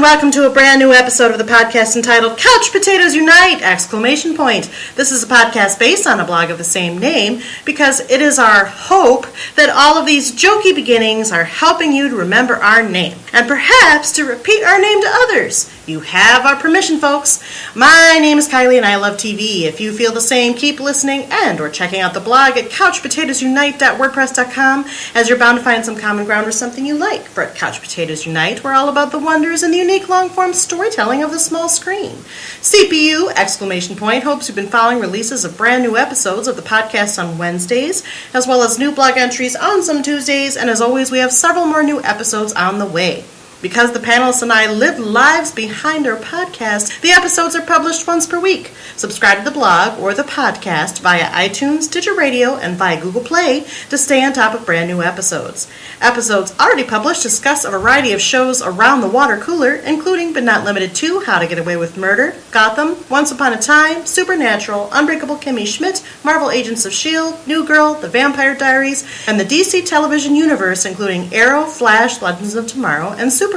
and welcome to a brand new episode of the podcast entitled Couch Potatoes Unite! Exclamation point. This is a podcast based on a blog of the same name because it is our hope that all of these jokey beginnings are helping you to remember our name and perhaps to repeat our name to others. You have our permission, folks. My name is Kylie and I love TV. If you feel the same, keep listening and or checking out the blog at couchpotatoesunite.wordpress.com as you're bound to find some common ground or something you like. For at Couch Potatoes Unite, we're all about the wonders and the unique long-form storytelling of the small screen. CPU, exclamation point, hopes you've been following releases of brand new episodes of the podcast on Wednesdays, as well as new blog entries on some Tuesdays, and as always, we have several more new episodes on the way. Because the panelists and I live lives behind our podcast, the episodes are published once per week. Subscribe to the blog or the podcast via iTunes, Stitcher Radio, and via Google Play to stay on top of brand new episodes. Episodes already published discuss a variety of shows around the water cooler, including but not limited to How to Get Away with Murder, Gotham, Once Upon a Time, Supernatural, Unbreakable Kimmy Schmidt, Marvel Agents of S.H.I.E.L.D., New Girl, The Vampire Diaries, and the DC television universe, including Arrow, Flash, Legends of Tomorrow, and Supergirl.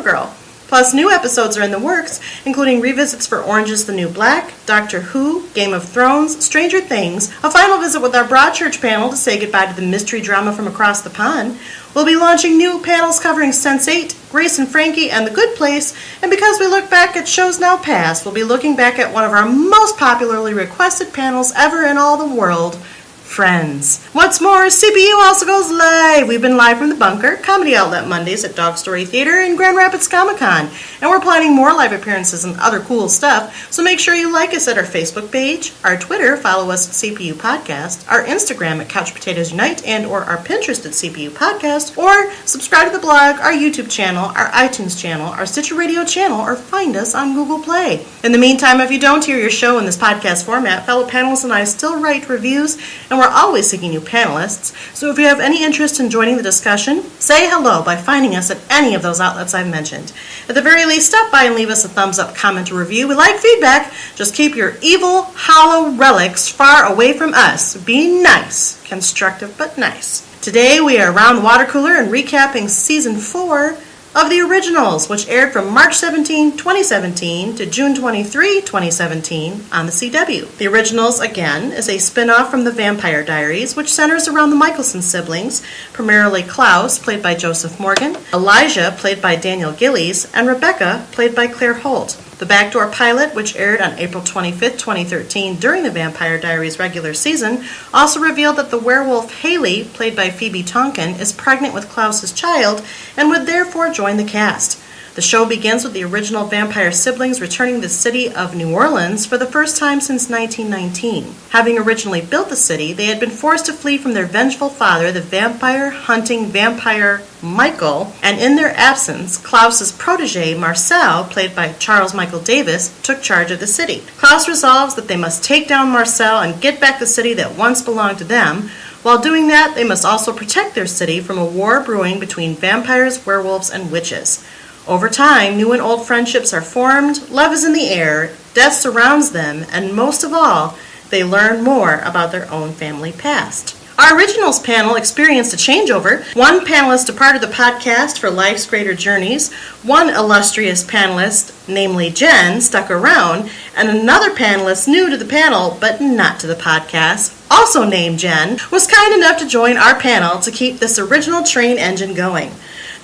Plus, new episodes are in the works, including revisits for Orange is the New Black, Doctor Who, Game of Thrones, Stranger Things, a final visit with our Broadchurch panel to say goodbye to the mystery drama from across the pond. We'll be launching new panels covering Sense8, Grace and Frankie, and The Good Place, and because we look back at shows now past, we'll be looking back at one of our most popularly requested panels ever in all the world, Friends. What's more, CPU also goes live. We've been live from the Bunker, comedy outlet Mondays at Dog Story Theater in Grand Rapids Comic-Con, and we're planning more live appearances and other cool stuff, so make sure you like us at our Facebook page, our Twitter, follow us at CPU Podcast, our Instagram at Couch Potatoes Unite, and or our Pinterest at CPU Podcast, or subscribe to the blog, our YouTube channel, our iTunes channel, our Stitcher Radio channel, or find us on Google Play. In the meantime, if you don't hear your show in this podcast format, fellow panelists and I still write reviews, and we're always seeking new panelists, so if you have any interest in joining the discussion, say hello by finding us at any of those outlets I've mentioned. At the very least, stop by and leave us a thumbs up, comment, or review. We like feedback. Just keep your evil, hollow relics far away from us. Be nice. Constructive, but nice. Today, we are around the water cooler and recapping Season 4 of The Originals, which aired from March 17, 2017 to June 23, 2017 on the CW. The Originals, again, is a spin-off from The Vampire Diaries, which centers around the Mikaelson siblings, primarily Klaus, played by Joseph Morgan, Elijah, played by Daniel Gillies, and Rebecca, played by Claire Holt. The backdoor pilot, which aired on April 25, 2013 during the Vampire Diaries regular season, also revealed that the werewolf Hayley, played by Phoebe Tonkin, is pregnant with Klaus's child and would therefore join the cast. The show begins with the original vampire siblings returning to the city of New Orleans for the first time since 1919. Having originally built the city, they had been forced to flee from their vengeful father, the vampire-hunting vampire Michael, and in their absence, Klaus's protege, Marcel, played by Charles Michael Davis, took charge of the city. Klaus resolves that they must take down Marcel and get back the city that once belonged to them. While doing that, they must also protect their city from a war brewing between vampires, werewolves, and witches. Over time, new and old friendships are formed, love is in the air, death surrounds them, and most of all, they learn more about their own family past. Our Originals panel experienced a changeover. One panelist departed the podcast for life's greater journeys, one illustrious panelist, namely Jenn, stuck around, and another panelist new to the panel, but not to the podcast, also named Jenn, was kind enough to join our panel to keep this original train engine going.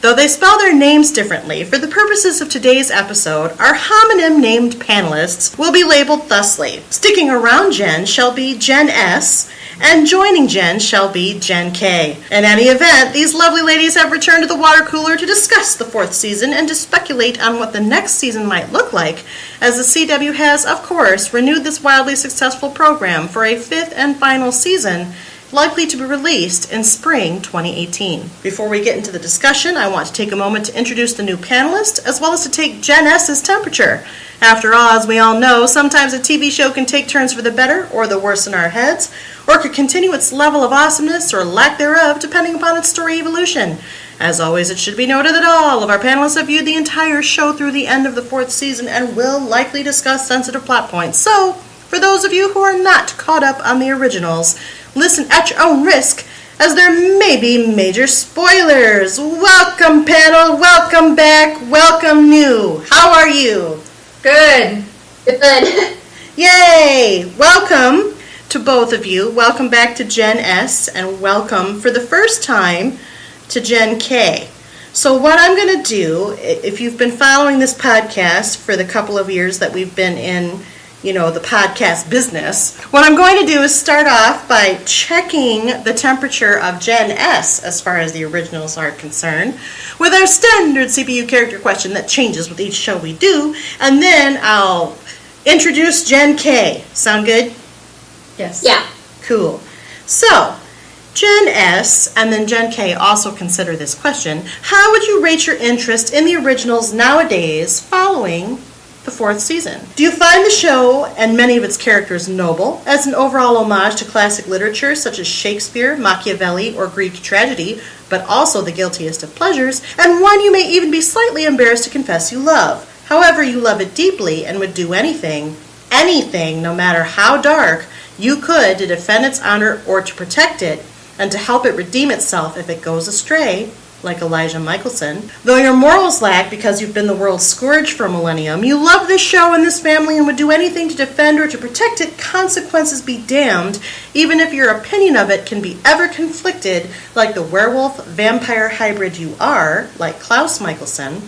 Though they spell their names differently, for the purposes of today's episode, our homonym-named panelists will be labeled thusly. Sticking around Jenn shall be Jenn S., and joining Jenn shall be Jenn K. In any event, these lovely ladies have returned to the water cooler to discuss the 4th season and to speculate on what the next season might look like, as the CW has, of course, renewed this wildly successful program for a 5th and final season, likely to be released in spring 2018. Before we get into the discussion, I want to take a moment to introduce the new panelist, as well as to take Jenn S.'s temperature. After all, as we all know, sometimes a TV show can take turns for the better or the worse in our heads, or could continue its level of awesomeness or lack thereof, depending upon its story evolution. As always, it should be noted that all of our panelists have viewed the entire show through the end of the 4th season and will likely discuss sensitive plot points. So, for those of you who are not caught up on the Originals, listen at your own risk as there may be major spoilers. Welcome, panel. Welcome back. Welcome, new. How are you? Good. Good. Yay! Welcome to both of you. Welcome back to Jenn S. and welcome for the first time to Jenn K. So what I'm going to do, if you've been following this podcast for the couple of years that we've been in, the podcast business, what I'm going to do is start off by checking the temperature of Jenn S. as far as the originals are concerned, with our standard CPU character question that changes with each show we do, and then I'll introduce Jenn K. Sound good? Yes. Yeah. Cool. So, Jenn S. and then Jenn K. also consider this question. How would you rate your interest in the originals nowadays following the 4th season? Do you find the show and many of its characters noble as an overall homage to classic literature such as Shakespeare, Machiavelli, or Greek tragedy, but also the guiltiest of pleasures, and one you may even be slightly embarrassed to confess you love? However, you love it deeply and would do anything, no matter how dark, you could to defend its honor or to protect it, and to help it redeem itself if it goes astray, like Elijah Mikaelson. Though your morals lack because you've been the world's scourge for a millennium, you love this show and this family and would do anything to defend or to protect it, consequences be damned, even if your opinion of it can be ever conflicted, like the werewolf-vampire hybrid you are, like Klaus Mikaelson.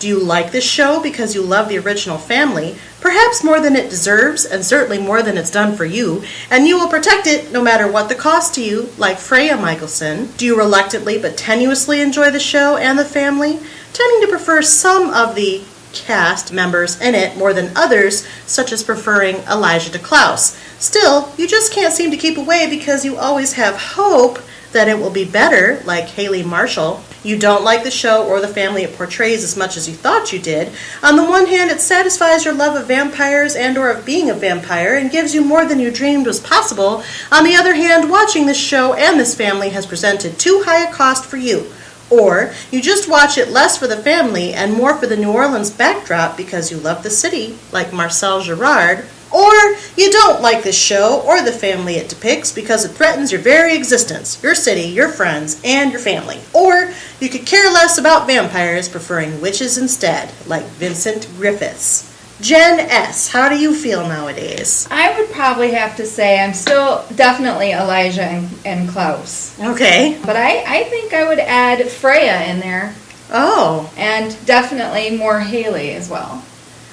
Do you like this show because you love the original family, perhaps more than it deserves and certainly more than it's done for you, and you will protect it no matter what the cost to you, like Freya Mikaelson? Do you reluctantly but tenuously enjoy the show and the family, tending to prefer some of the cast members in it more than others, such as preferring Elijah to Klaus? Still, you just can't seem to keep away because you always have hope that it will be better, like Hayley Marshall. You don't like the show or the family it portrays as much as you thought you did. On the one hand, it satisfies your love of vampires and or of being a vampire and gives you more than you dreamed was possible. On the other hand, watching this show and this family has presented too high a cost for you. Or you just watch it less for the family and more for the New Orleans backdrop because you love the city, like Marcel Gerard. Or you don't like this show or the family it depicts because it threatens your very existence, your city, your friends, and your family. Or you could care less about vampires, preferring witches instead, like Vincent Griffiths. Jenn S., how do you feel nowadays? I would probably have to say I'm still definitely Elijah and Klaus. Okay. But I think I would add Freya in there. Oh. And definitely more Hayley as well.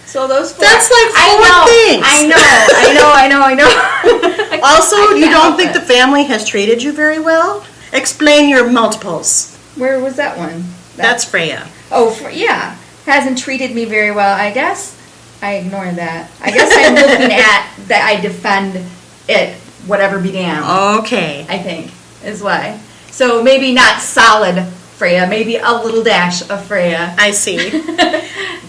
So those 4. That's like 4 things. I know. Also, you don't think the family has treated you very well? Explain your multiples. Where was that one? That's Freya. Oh, yeah. Hasn't treated me very well, I guess. I ignore that. I guess I'm looking at that I defend it, whatever be damned. Okay. I think, is why. So maybe not solid Freya, maybe a little dash of Freya. I see.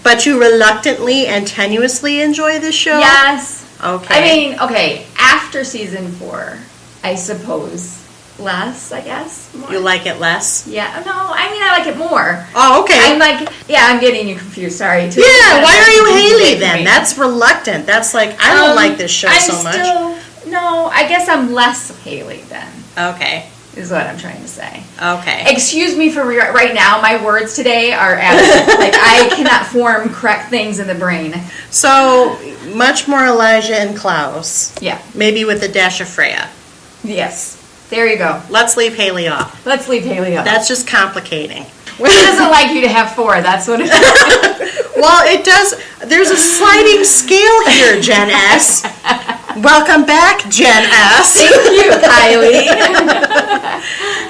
But you reluctantly and tenuously enjoy this show? Yes. Okay. I mean, okay, after season 4, I suppose less, I guess. More. You like it less? Yeah. No, I mean, I like it more. Oh, okay. I'm getting you confused. Sorry. Yeah, why are you Hayley then? That's reluctant. That's like, I don't like this show so much. No, I guess I'm less Hayley then. Okay. Is what I'm trying to say. Okay. Excuse me for right now. My words today are absent. Like I cannot form correct things in the brain. So much more Elijah and Klaus. Yeah. Maybe with a dash of Freya. Yes. There you go. Let's leave Hayley off. Let's leave Hayley off. That's just complicating. He doesn't like you to have 4. That's what it is. Well, it does. There's a sliding scale here, Jenn S. Welcome back, Jenn S. Thank you, Kylie.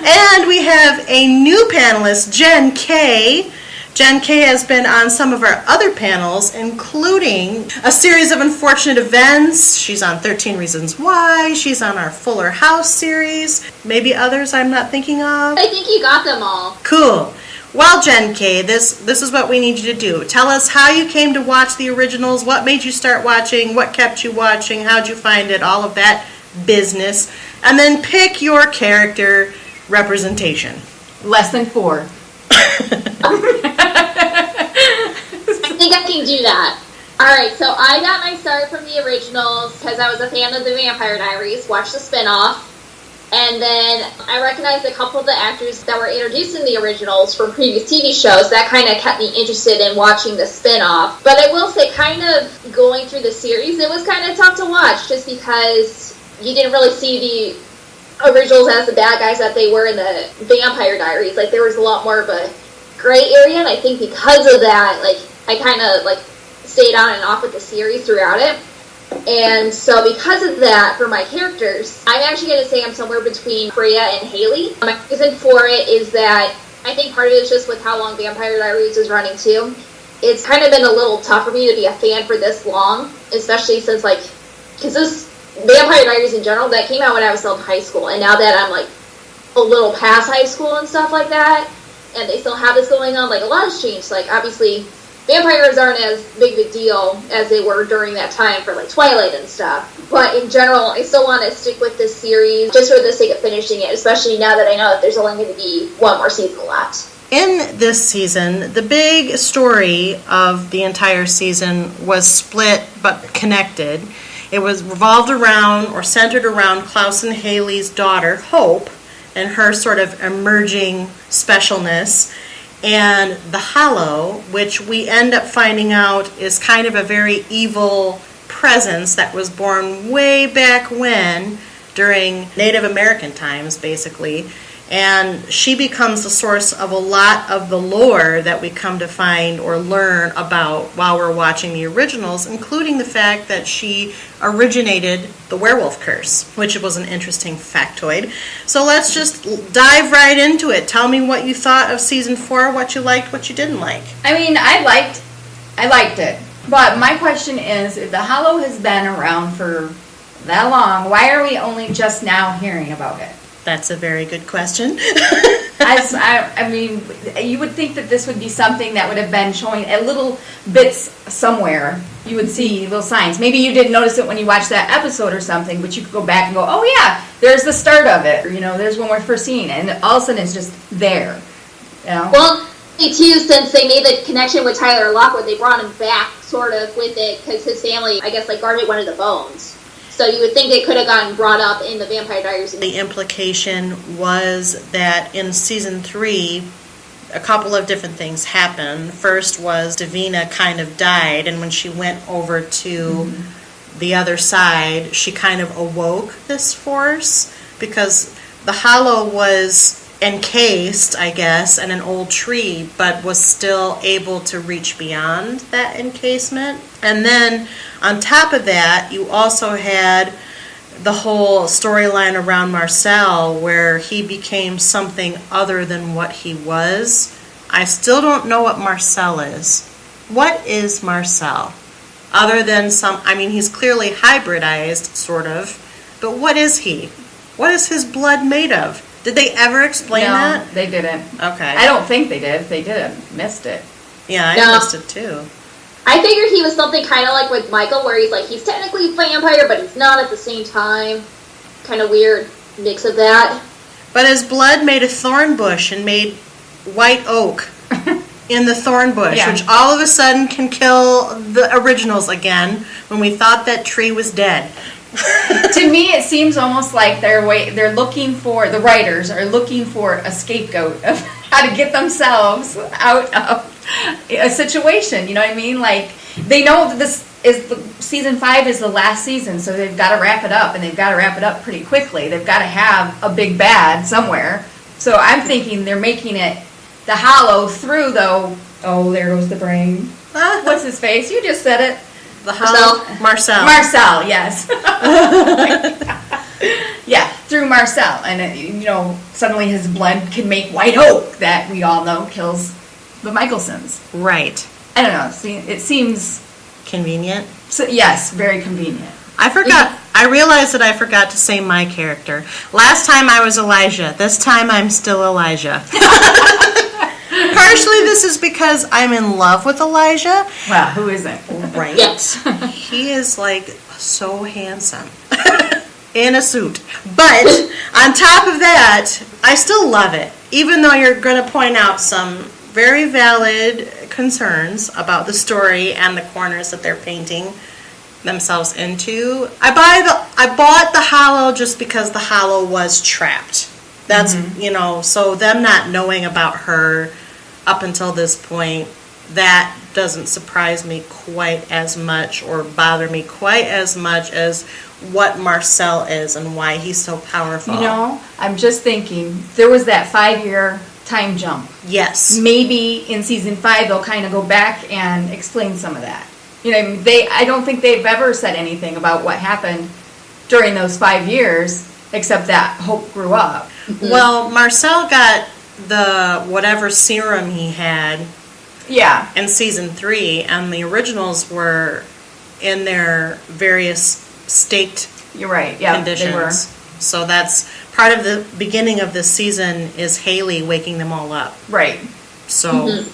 And we have a new panelist, Jenn K. Jenn K has been on some of our other panels, including a series of unfortunate events. She's on 13 Reasons Why. She's on our Fuller House series. Maybe others I'm not thinking of. I think you got them all. Cool. Well, Jenn K, this is what we need you to do. Tell us how you came to watch the originals, what made you start watching, what kept you watching, how'd you find it, all of that business. And then pick your character representation. Less than 4. I think I can do that. Alright, so I got my start from the originals because I was a fan of the Vampire Diaries, watched the spinoff, And then I recognized a couple of the actors that were introduced in the originals from previous TV shows. That kind of kept me interested in watching the spin-off. But I will say, kind of going through the series, it was kind of tough to watch just because you didn't really see the originals as the bad guys that they were in the Vampire Diaries. Like, there was a lot more of a gray area, and I think because of that, like, I kind of, like, stayed on and off with the series throughout it. And so because of that, for my characters, I'm actually going to say I'm somewhere between Freya and Hayley. My reason for it is that I think part of it is just with how long Vampire Diaries is running too. It's kind of been a little tough for me to be a fan for this long, especially since, like, because this Vampire Diaries in general, that came out when I was still in high school, and now that I'm, like, a little past high school and stuff like that, and they still have this going on, like, a lot has changed. Like, obviously, vampires aren't as big of a deal as they were during that time for, like, Twilight and stuff. But in general, I still want to stick with this series just for the sake of finishing it, especially now that I know that there's only going to be one more season left. In this season, the big story of the entire season was split but connected. It was revolved around or centered around Klaus and Hayley's daughter, Hope, and her sort of emerging specialness, and the Hollow, which we end up finding out is kind of a very evil presence that was born way back when, during Native American times, basically. And she becomes the source of a lot of the lore that we come to find or learn about while we're watching the originals, including the fact that she originated the werewolf curse, which was an interesting factoid. So let's just dive right into it. Tell me what you thought of season 4, what you liked, what you didn't like. I mean, I liked it. But my question is, if the Hollow has been around for that long, why are we only just now hearing about it? That's a very good question. I mean, you would think that this would be something that would have been showing a little bits somewhere. You would see little signs. Maybe you didn't notice it when you watched that episode or something, but you could go back and go, oh yeah, there's the start of it. Or, you know, there's when we're first seeing it. And all of a sudden it's just there. You know? Well, too, since they made the connection with Tyler Lockwood, they brought him back sort of with it because his family, I guess, like, guarded one of the bones. So you would think it could have gotten brought up in the Vampire Diaries. The implication was that in season 3, a couple of different things happened. First was Davina kind of died, and when she went over to the other side, she kind of awoke this force, because the Hollow was encased, I guess, in an old tree, but was still able to reach beyond that encasement. And then on top of that, you also had the whole storyline around Marcel, where he became something other than what he was. I still don't know what Marcel is. What is Marcel? Other than he's clearly hybridized, sort of, but what is he? What is his blood made of? Did they ever explain that? No, they didn't. Okay. I don't think they did. If they did, missed it. Yeah, I missed it too. I figured he was something kind of like with Michael, where he's like, he's technically a vampire, but he's not at the same time. Kind of weird mix of that. But his blood made a thorn bush and made white oak in the thorn bush, which all of a sudden can kill the originals again when we thought that tree was dead. To me, it seems almost like they're looking for, the writers are looking for a scapegoat of how to get themselves out of a situation. You know what I mean? Like, they know that this is season 5 is the last season, so they've got to wrap it up, and they've got to wrap it up pretty quickly. They've got to have a big bad somewhere. So I'm thinking they're making it the Hollow through, though. Oh, there goes the brain. What's his face? You just said it. The Hollow? Marcel. Marcel, yes. Yeah, through Marcel. And, suddenly his blood can make white oak that we all know kills the Mikaelsons. Right. I don't know. It seems... Convenient? So, yes, very convenient. I realized that I forgot to say my character. Last time I was Elijah. This time I'm still Elijah. Partially this is because I'm in love with Elijah. Well, who isn't? Right. Yes. He is, like, so handsome. In a suit. But on top of that, I still love it. Even though you're going to point out some very valid concerns about the story and the corners that they're painting, themselves into. I bought the Hollow just because the Hollow was trapped. That's, so them not knowing about her up until this point, that doesn't surprise me quite as much or bother me quite as much as what Marcel is and why he's so powerful. I'm just thinking, there was that 5-year time jump. Yes. Maybe in season 5 they'll kind of go back and explain some of that. I don't think they've ever said anything about what happened during those 5 years, except that Hope grew up. Well, Marcel got the whatever serum he had in season 3, and the originals were in their various staked You're right. Yeah, conditions. they were. So that's part of the beginning of this season is Hayley waking them all up. Right. So,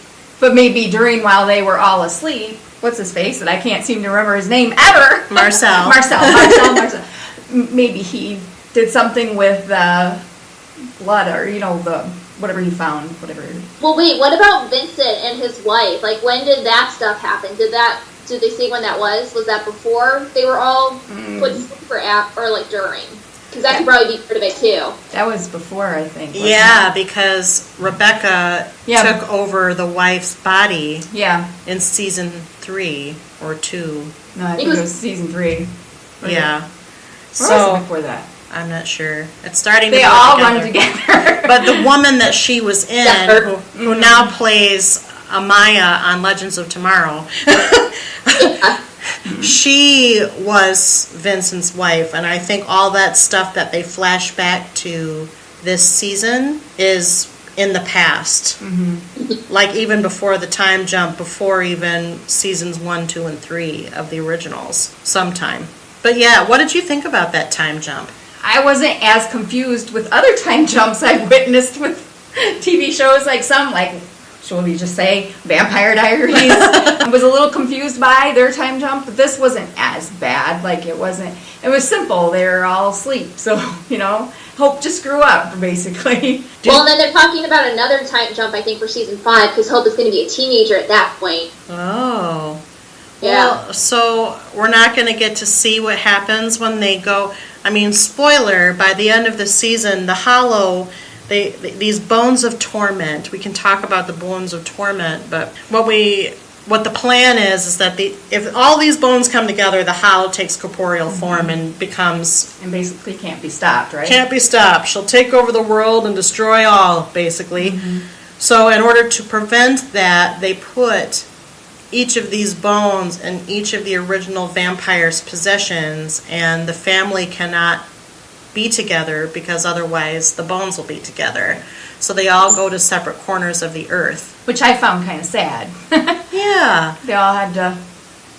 but maybe while they were all asleep, what's his face? And I can't seem to remember his name ever. Marcel. Marcel. Maybe he did something with blood or the whatever he found, whatever. Well, wait. What about Vincent and his wife? Like, when did that stuff happen? Did they say when that was? Was that before they were all put to sleep or like during? Because that could probably be part of it too. That was before, I think. Yeah, because Rebecca took over the wife's body. Yeah. In season 3 or 2. No, I think it was season 3. Yeah. Or so was it before that? I'm not sure. It's starting. They to all run together. But the woman that she was in, who now plays Amaya on Legends of Tomorrow, she was Vincent's wife, and I think all that stuff that they flash back to this season is in the past. Like even before the time jump, before even seasons 1, 2, and 3 of the originals, sometime. But yeah, what did you think about that time jump? I wasn't as confused with other time jumps I've witnessed with TV shows, like shall we just say, Vampire Diaries. I was a little confused by their time jump, but this wasn't as bad. It was simple. They were all asleep. So, Hope just grew up, basically. Well, and then they're talking about another time jump, I think, for season 5, because Hope is going to be a teenager at that point. Oh. Yeah. Well, so we're not going to get to see what happens when they go. I mean, spoiler, by the end of the season, the Hollow, these bones of torment, we can talk about the bones of torment, but what the plan is that if all these bones come together, the Hollow takes corporeal form and becomes... And basically can't be stopped, right? Can't be stopped. She'll take over the world and destroy all, basically. So in order to prevent that, they put each of these bones in each of the original vampires' possessions, and the family cannot be together because otherwise the bones will be together. So they all go to separate corners of the earth. Which I found kind of sad. Yeah. They all had to...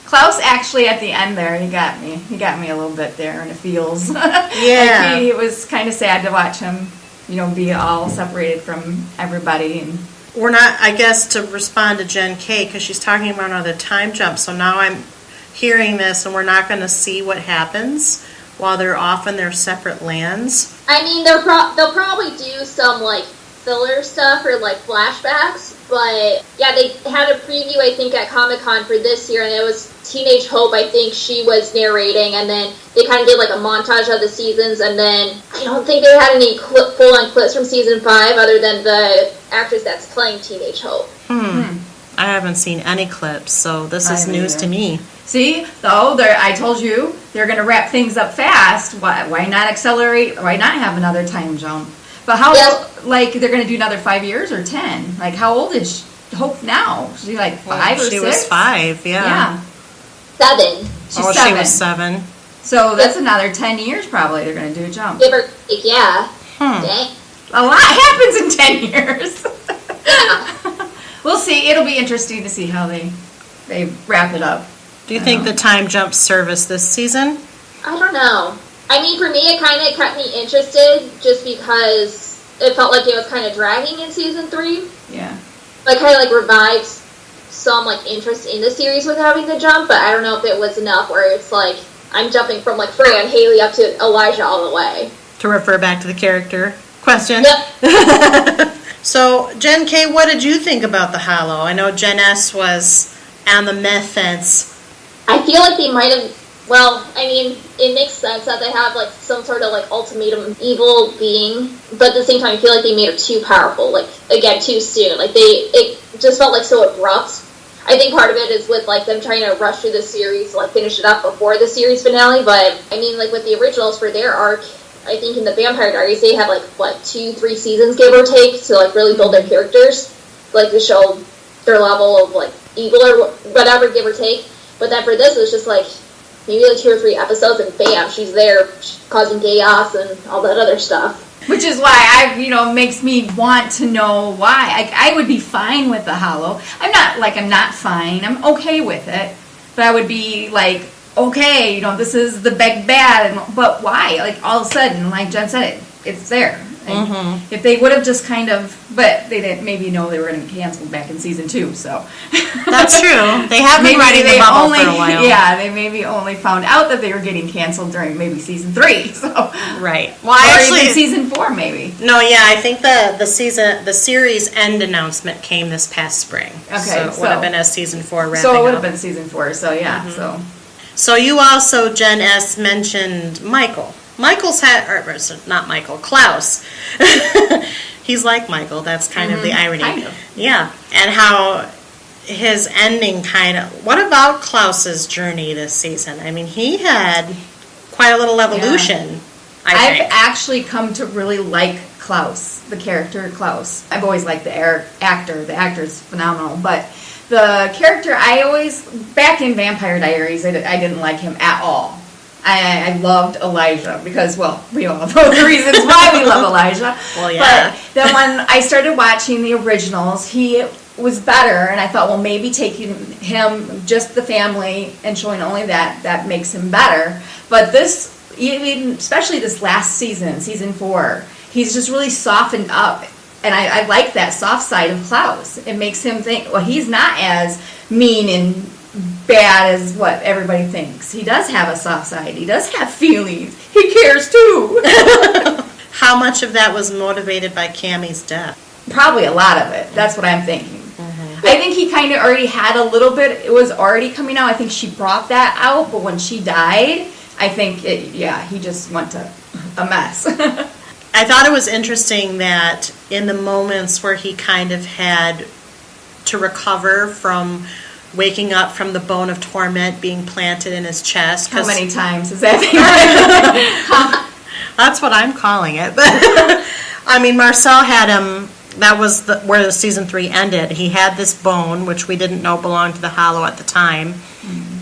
Klaus actually at the end there, he got me. He got me a little bit there in the feels. Yeah. It was kind of sad to watch him, be all separated from everybody. And we're not, I guess, to respond to Jen K, because she's talking about another time jump, so now I'm hearing this and we're not going to see what happens while they're off in their separate lands. I mean, they'll probably do some, filler stuff or, flashbacks, but, yeah, they had a preview, I think, at Comic-Con for this year, and it was Teenage Hope, I think she was narrating, and then they kind of did, a montage of the seasons, and then I don't think they had any full-on clips from season 5 other than the actress that's playing Teenage Hope. I haven't seen any clips, so this is news to me. See, though, I told you they're going to wrap things up fast. Why not accelerate? Why not have another time jump? But how, they're going to do another 5 years or 10? How old is Hope now? She's 5 or 6? She was 5, yeah. 7. She's 7. She was 7. So that's another 10 years probably they're going to do a jump. Give or take, yeah. Dang. A lot happens in 10 years. We'll see. It'll be interesting to see how they wrap it up. Do you think the time jump service this season? I don't know. I mean, for me, it kind of kept me interested just because it felt like it was kind of dragging in season 3. Yeah. Kind of revived some interest in the series with having the jump, but I don't know if it was enough where it's I'm jumping from Freya and Hayley up to Elijah all the way. To refer back to the character question. Yep. So, Jen K, what did you think about the Hollow? I know Jen S was on the myth fence. I feel like they might have Well, I mean, it makes sense that they have, like, some sort of, like, ultimatum evil being, but at the same time, I feel like they made her too powerful, like, again, too soon. Like, it just felt, like, so abrupt. I think part of it is with, like, them trying to rush through the series, like, finish it up before the series finale, but, I mean, like, with the originals for their arc, I think in the Vampire Diaries, they had, like, what, 2-3 seasons, give or take, to, like, really build their characters, like, to show their level of, like, evil or whatever, give or take. But then for this, it was just, like, maybe like 2 or 3 episodes, and bam, she's there causing chaos and all that other stuff. Which is why makes me want to know why. I would be fine with the Hollow. I'm not fine. I'm okay with it. But I would be like, okay, this is the big bad. But why? Like, all of a sudden, like Jen said, it's there. Like, if they would have just kind of, but they didn't maybe know they were going to cancel back in season 2, so. That's true. They have been writing the bubble for a while. Yeah, they maybe only found out that they were getting canceled during maybe season 3, so. Right. Well, even season 4, maybe. No, yeah, I think the series end announcement came this past spring. Okay, so it would have been as season 4 wrapping up. So it would have been season 4, so yeah, so. So you also, Jen S., mentioned Michael. Klaus. He's like Michael. That's kind of the irony. Kind of. Yeah. And how his ending what about Klaus's journey this season? I mean, he had quite a little evolution, I think. I've actually come to really like Klaus, the character Klaus. I've always liked the actor. The actor's phenomenal, but the character, back in Vampire Diaries, I didn't like him at all. I loved Elijah because, well, we all know the reasons why we love Elijah. Well, yeah. But then when I started watching the originals, he was better, and I thought, well, maybe taking him, just the family, and showing only that makes him better. But this, even especially this last season 4, he's just really softened up. And I like that soft side of Klaus. It makes him think, well, he's not as mean and bad as what everybody thinks. He does have a soft side. He does have feelings. He cares too. How much of that was motivated by Cammie's death? Probably a lot of it. That's what I'm thinking. I think he kind of already had a little bit. It was already coming out. I think she brought that out, but when she died, I think he just went to a mess. I thought it was interesting that in the moments where he kind of had to recover from waking up from the bone of torment being planted in his chest. How many times is that? That's what I'm calling it. But I mean, Marcel had him. That was where the season 3 ended. He had this bone, which we didn't know belonged to the Hollow at the time,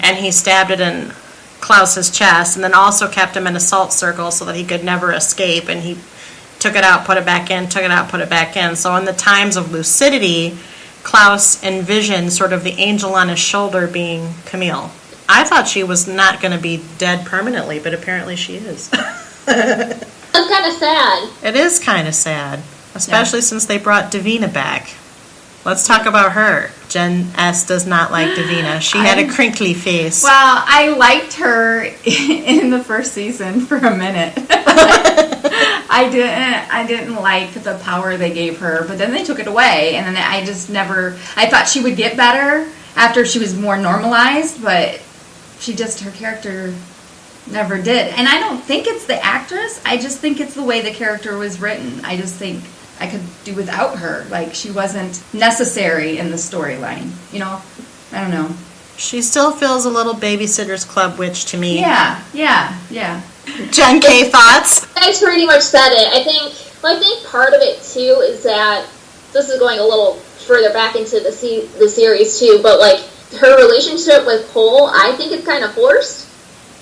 and he stabbed it in Klaus's chest, and then also kept him in a salt circle so that he could never escape. And he took it out, put it back in, took it out, put it back in. So in the times of lucidity, Klaus envisioned sort of the angel on his shoulder being Camille. I thought she was not going to be dead permanently, but apparently she is. That's kind of sad. It is kind of sad, especially since they brought Davina back. Let's talk about her. Jen S. does not like Davina. She had a crinkly face. Well, I liked her in the first season for a minute. I didn't like the power they gave her, but then they took it away, and then I thought she would get better after she was more normalized, but her character never did. And I don't think it's the actress, I just think it's the way the character was written. I just think I could do without her. Like, she wasn't necessary in the storyline, I don't know. She still feels a little Babysitter's Club witch to me. Yeah. Jen K, thoughts? I pretty much said it. I think part of it too is that this is going a little further back into the series too, but like her relationship with Cole, I think it's kind of forced,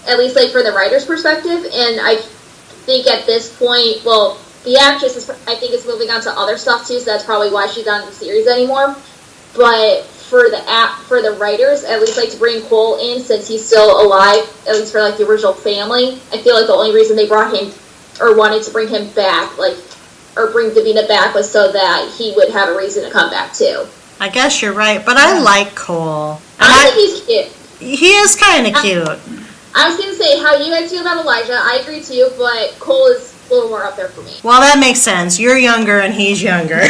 at least like for the writer's perspective. And I think at this point, well, the actress is moving on to other stuff too, so that's probably why she's not in the series anymore. But for the writers, at least like to bring Cole in since he's still alive, at least for like the original family, I feel like the only reason they brought him or wanted to bring him back, or bring Davina back, was so that he would have a reason to come back too. I guess you're right, but I like Cole. I think he's cute. He is kind of cute. I was going to say, how you guys feel about Elijah, I agree too, but Cole is a little more up there for me. Well, that makes sense. You're younger and he's younger.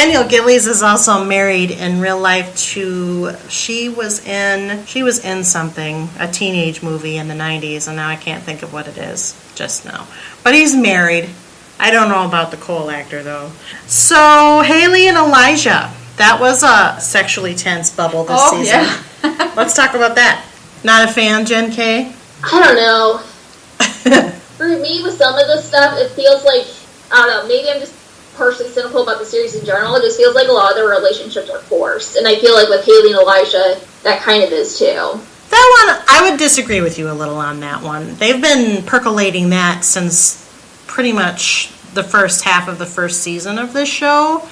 Danielle Gillies is also married in real life to, she was in something, a teenage movie in the 90s, and now I can't think of what it is just now. But he's married. I don't know about the Cole actor, though. So, Hayley and Elijah. That was a sexually tense bubble this season. Yeah. Let's talk about that. Not a fan, Jen K? I don't know. For me, with some of this stuff, it feels like, I don't know, maybe I'm just partially cynical about the series in general. It just feels like a lot of their relationships are forced. And I feel like with Hayley and Elijah, that kind of is too. That one, I would disagree with you a little on that one. They've been percolating that since pretty much the first half of the first season of this show.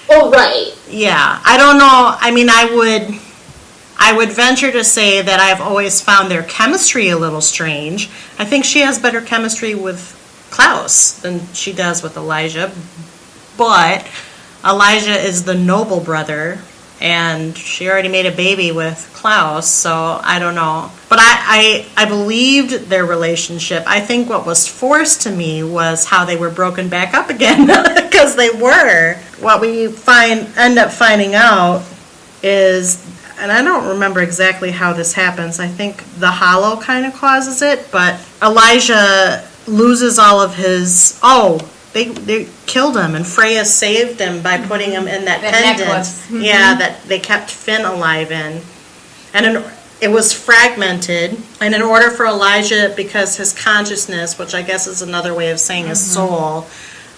Oh, right. Yeah, I don't know. I mean, I would venture to say that I've always found their chemistry a little strange. I think she has better chemistry with Klaus than she does with Elijah. But Elijah is the noble brother, and she already made a baby with Klaus, so I don't know. But I believed their relationship. I think what was forced to me was how they were broken back up again, because they were. What we end up finding out is, and I don't remember exactly how this happens, I think the hollow kind of causes it, but Elijah loses all of his, they killed him, and Freya saved him by putting him in that pendant. Necklace. Mm-hmm. Yeah, that they kept Finn alive in. And it was fragmented, and in order for Elijah, because his consciousness, which I guess is another way of saying his soul,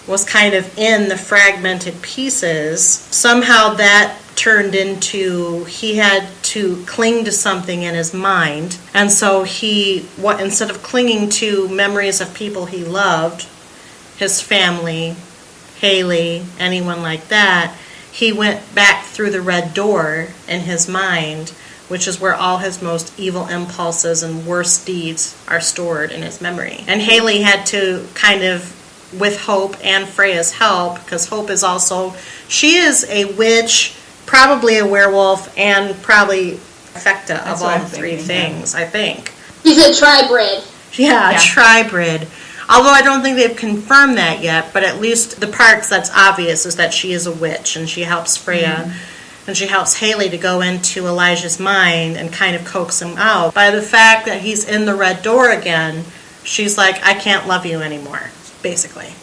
was kind of in the fragmented pieces, somehow that turned into he had to cling to something in his mind. And so instead of clinging to memories of people he loved, his family, Hayley, anyone like that, he went back through the red door in his mind, which is where all his most evil impulses and worst deeds are stored in his memory. And Hayley had to kind of, with Hope and Freya's help, because Hope is also, she is a witch, probably a werewolf, and probably trifecta of all three things, I think. She's a tribrid. Yeah, tribrid. Although I don't think they've confirmed that yet, but at least the parts that's obvious is that she is a witch, and she helps Freya, and she helps Hayley to go into Elijah's mind and kind of coax him out. By the fact that he's in the red door again, she's like, I can't love you anymore, basically.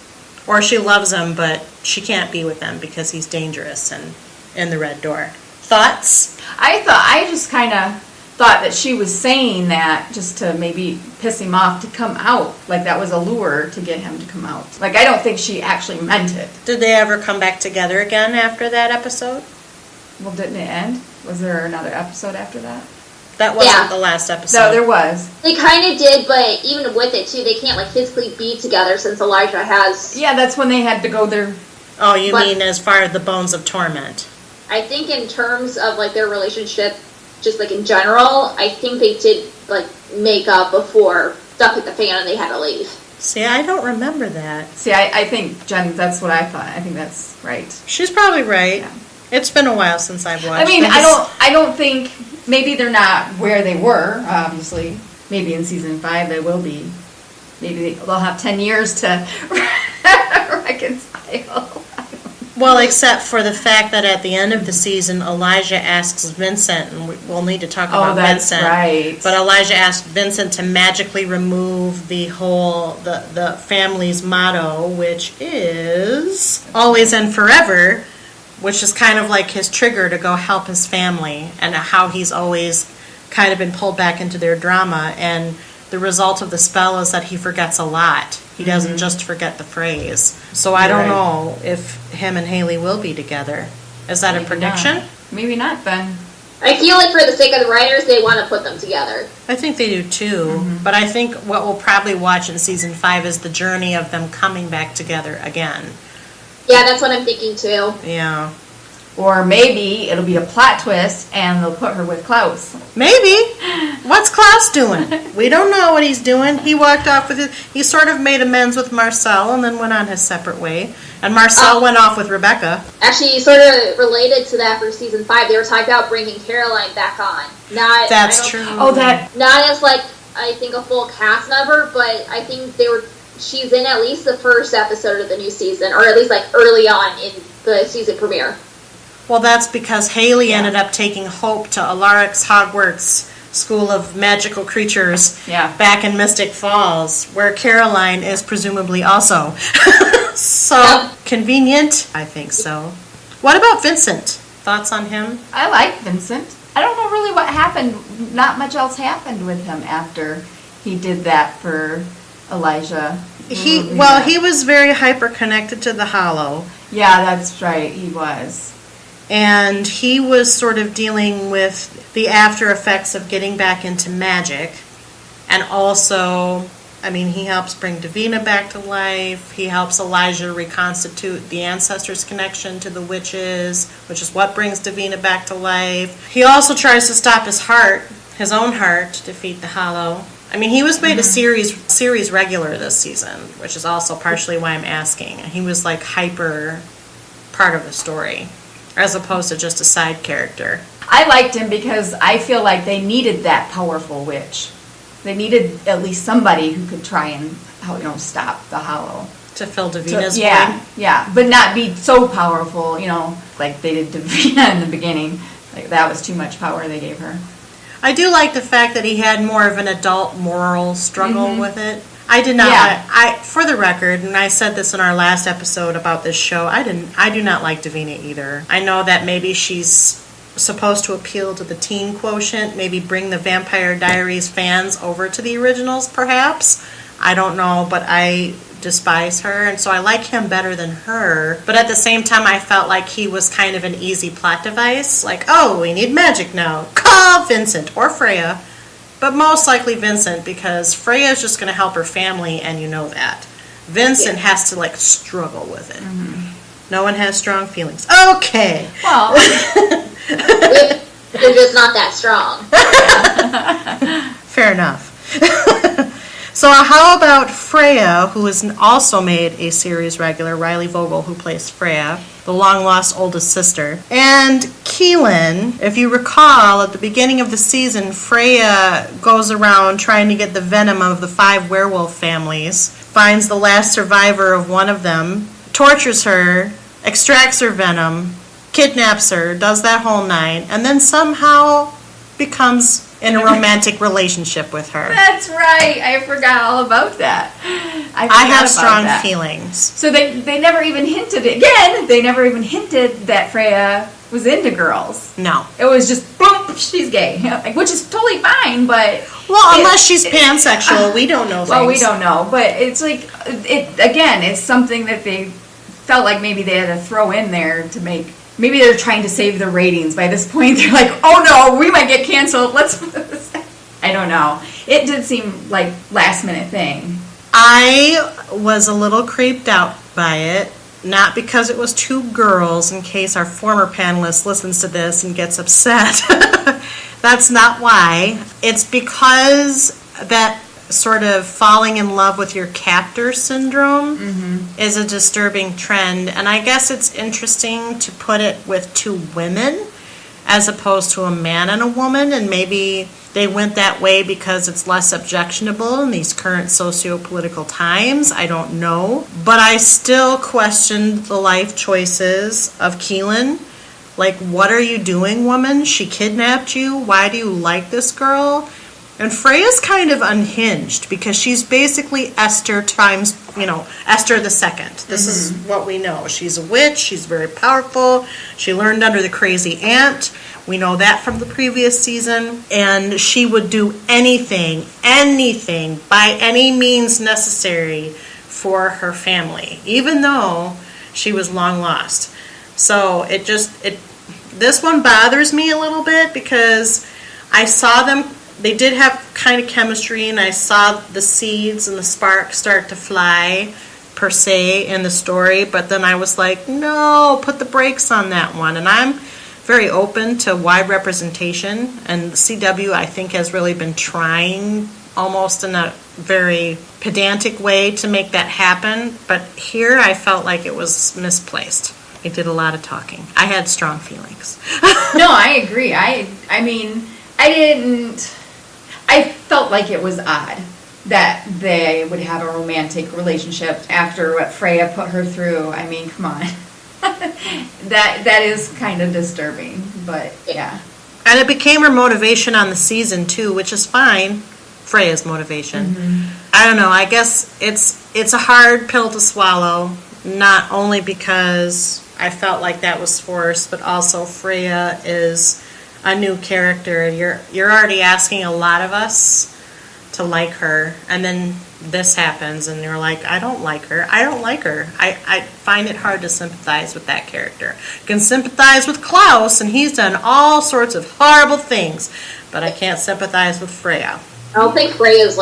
Or she loves him, but she can't be with him because he's dangerous and in the red door. Thoughts? I just kind of thought that she was saying that just to maybe piss him off to come out. Like that was a lure to get him to come out. Like I don't think she actually meant it. Did they ever come back together again after that episode? Well, didn't it end? Was there another episode after that? That wasn't the last episode. No, there was. They kind of did, but even with it too, they can't like physically be together since Elijah has... Yeah, that's when they had to go there. Oh, you mean as far as the Bones of Torment? I think in terms of like their relationship, just like in general, I think they did like make up before stuff hit the fan and they had to leave. See, I don't remember that. See, I think, Jen, that's what I thought. I think that's right. She's probably right. Yeah. It's been a while since I've watched. I mean, I don't think, maybe they're not where they were, obviously. Maybe in season 5 they will be. Maybe they'll have 10 years to reconcile. Well, except for the fact that at the end of the season, Elijah asks Vincent, and we'll need to talk about Vincent. Right. But Elijah asked Vincent to magically remove the family's motto, which is always and forever, which is kind of like his trigger to go help his family, and how he's always kind of been pulled back into their drama. And the result of the spell is that he forgets a lot. He doesn't just forget the phrase. So I don't know if him and Hayley will be together. Is that a prediction? Maybe not, then. I feel like for the sake of the writers, they want to put them together. I think they do too. But I think what we'll probably watch in season 5 is the journey of them coming back together again. Yeah, that's what I'm thinking too. Yeah. Or maybe it'll be a plot twist and they'll put her with Klaus. Maybe. What's Klaus doing? We don't know what he's doing. He walked off with he sort of made amends with Marcel and then went on his separate way. And Marcel went off with Rebecca. Actually, sort of related to that for season 5, they were talking about bringing Caroline back on. That's true. Not as like, I think a full cast member, but I think she's in at least the first episode of the new season, or at least like early on in the season premiere. Well, that's because Hayley ended up taking Hope to Alaric's Hogwarts School of Magical Creatures back in Mystic Falls, where Caroline is presumably also. So convenient? I think so. What about Vincent? Thoughts on him? I like Vincent. I don't know really what happened. Not much else happened with him after he did that for Elijah. He was very hyper connected to the Hollow. Yeah, that's right. He was. And he was sort of dealing with the after effects of getting back into magic. And also, I mean, he helps bring Davina back to life. He helps Elijah reconstitute the ancestors' connection to the witches, which is what brings Davina back to life. He also tries to stop his own heart, to defeat the Hollow. I mean, he was made a series regular this season, which is also partially why I'm asking. He was like hyper part of the story, as opposed to just a side character. I liked him because I feel like they needed that powerful witch. They needed at least somebody who could try and stop the Hollow. To fill Davina's void? Yeah, but not be so powerful, like they did Davina in the beginning. Like that was too much power they gave her. I do like the fact that he had more of an adult moral struggle with it. I did not. For the record, and I said this in our last episode about this show, I do not like Davina either. I know that maybe she's supposed to appeal to the teen quotient, maybe bring the Vampire Diaries fans over to the originals, perhaps. I don't know, but I despise her, and so I like him better than her. But at the same time, I felt like he was kind of an easy plot device. Like, oh, we need magic now. Call Vincent or Freya. But most likely Vincent, because Freya is just going to help her family, and you know that. Vincent has to, struggle with it. Mm-hmm. No one has strong feelings. Okay. Well, you're just not that strong. Fair enough. So how about Freya, who is also made a series regular, Riley Vogel, who plays Freya, the long-lost oldest sister. And Keelan, if you recall, at the beginning of the season, Freya goes around trying to get the venom of the 5 werewolf families, finds the last survivor of one of them, tortures her, extracts her venom, kidnaps her, does that whole 9, and then somehow becomes in a romantic relationship with her. That's right. I forgot all about that. I have strong feelings. So they never even hinted it. Again, they never even hinted that Freya was into girls. No. It was just, boom, she's gay. Which is totally fine, but... Well, unless she's pansexual, we don't know things. Well, we don't know. But it's it's something that they felt like maybe they had to throw in there to make... Maybe they're trying to save the ratings. By this point, they're like, oh no, we might get canceled. I don't know. It did seem like last minute thing. I was a little creeped out by it. Not because it was 2 girls, in case our former panelist listens to this and gets upset. That's not why. It's because that sort of falling in love with your captor syndrome is a disturbing trend. And I guess it's interesting to put it with 2 women as opposed to a man and a woman. And maybe they went that way because it's less objectionable in these current socio-political times. I don't know. But I still questioned the life choices of Keelan. Like, what are you doing, woman? She kidnapped you. Why do you like this girl? And Freya's kind of unhinged because she's basically Esther times, Esther the Second. This is what we know. She's a witch. She's very powerful. She learned under the crazy aunt. We know that from the previous season. And she would do anything, by any means necessary for her family, even though she was long lost. So this one bothers me a little bit because I saw them. They did have kind of chemistry, and I saw the seeds and the sparks start to fly, per se, in the story. But then I was like, no, put the brakes on that one. And I'm very open to wide representation. And the CW, I think, has really been trying almost in a very pedantic way to make that happen. But here I felt like it was misplaced. I did a lot of talking. I had strong feelings. No, I agree. I felt like it was odd that they would have a romantic relationship after what Freya put her through. I mean, come on. that is kind of disturbing, but yeah. And it became her motivation on the season, too, which is fine. Freya's motivation. I don't know. I guess it's a hard pill to swallow, not only because I felt like that was forced, but also Freya is a new character. You're already asking a lot of us to like her, and then this happens, and you're like, I don't like her. I find it hard to sympathize with that character. I can sympathize with Klaus, and he's done all sorts of horrible things, but I can't sympathize with Freya. I don't think Freya's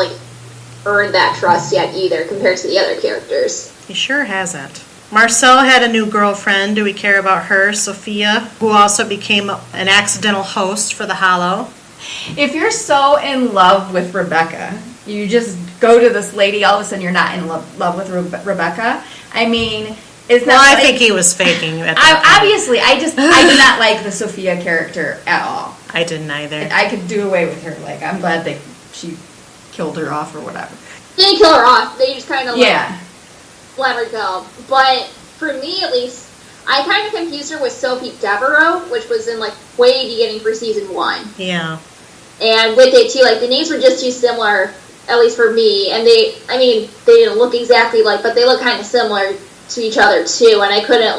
earned that trust yet either compared to the other characters. He sure hasn't. Marcel had a new girlfriend. Do we care about her? Sophia, who also became an accidental host for the Hollow. If you're so in love with Rebecca, you just go to this lady, all of a sudden you're not in love with Rebecca. I mean, it's not. Well, I think he was faking at that point. Obviously, I did not like the Sophia character at all. I didn't either. I could do away with her. I'm glad she killed her off or whatever. They didn't kill her off. They just kind of let her go. But for me, at least, I kind of confused her with Sophie Devereaux, which was in way beginning for season 1. Yeah. And with it too, the names were just too similar, at least for me. And they didn't look exactly but they look kind of similar to each other too. And I couldn't